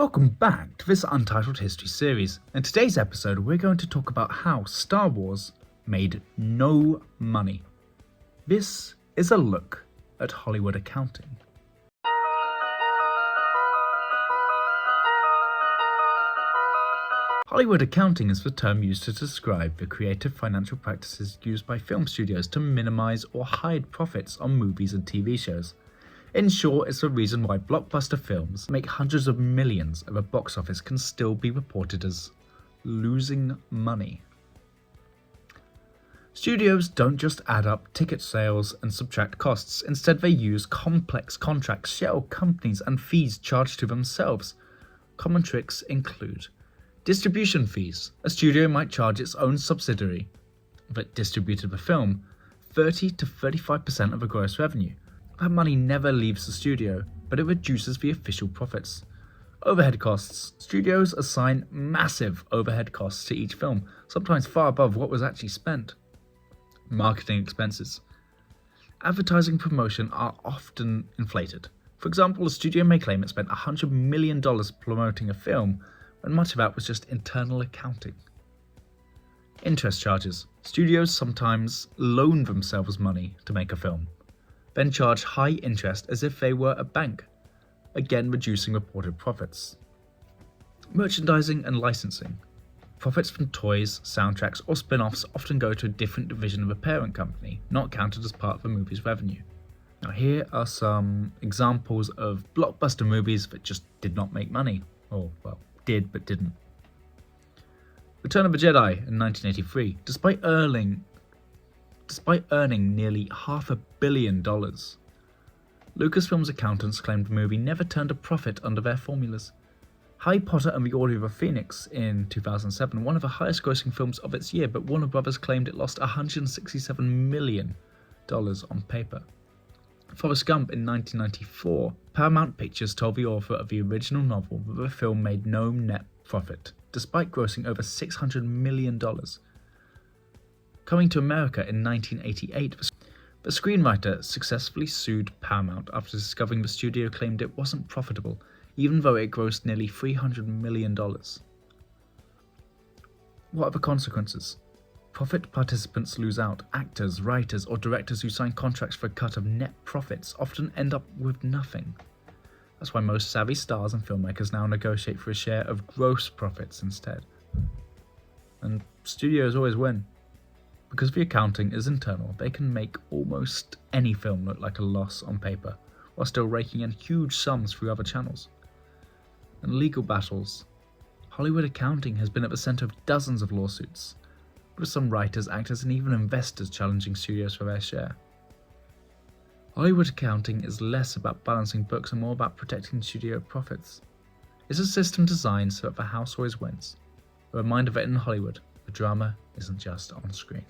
Welcome back to this Untitled History series. In today's episode, we're going to talk about how Star Wars made no money. This is a look at Hollywood accounting. Hollywood accounting is the term used to describe the creative financial practices used by film studios to minimize or hide profits on movies and TV shows. In short, it's the reason why blockbuster films make hundreds of millions at the box office can still be reported as losing money. Studios don't just add up ticket sales and subtract costs. Instead, they use complex contracts, shell companies, and fees charged to themselves. Common tricks include distribution fees. A studio might charge its own subsidiary that distributed the film 30 to 35% of the gross revenue. That money never leaves the studio, but it reduces the official profits. Overhead costs. Studios assign massive overhead costs to each film, sometimes far above what was actually spent. Marketing expenses. Advertising promotion are often inflated. For example, a studio may claim it spent $100 million promoting a film, when much of that was just internal accounting. Interest charges. Studios sometimes loan themselves money to make a film, then charge high interest as if they were a bank, again reducing reported profits. Merchandising and licensing. Profits from toys, soundtracks, or spin-offs often go to a different division of a parent company, not counted as part of a movie's revenue. Now here are some examples of blockbuster movies that just did not make money, or well, did but didn't. Return of the Jedi in 1983, despite earning nearly $500 million. Lucasfilm's accountants claimed the movie never turned a profit under their formulas. Harry Potter and the Order of the Phoenix in 2007, one of the highest grossing films of its year, but Warner Brothers claimed it lost $167 million on paper. Forrest Gump in 1994, Paramount Pictures told the author of the original novel that the film made no net profit, despite grossing over $600 million. Coming to America in 1988, the screenwriter successfully sued Paramount after discovering the studio claimed it wasn't profitable, even though it grossed nearly $300 million. What are the consequences? Profit participants lose out. Actors, writers, or directors who sign contracts for a cut of net profits often end up with nothing. That's why most savvy stars and filmmakers now negotiate for a share of gross profits instead. And studios always win. Because the accounting is internal, they can make almost any film look like a loss on paper, while still raking in huge sums through other channels. And legal battles. Hollywood accounting has been at the center of dozens of lawsuits, with some writers, actors, and even investors challenging studios for their share. Hollywood accounting is less about balancing books and more about protecting studio profits. It's a system designed so that the house always wins. A reminder that in Hollywood, the drama isn't just on screen.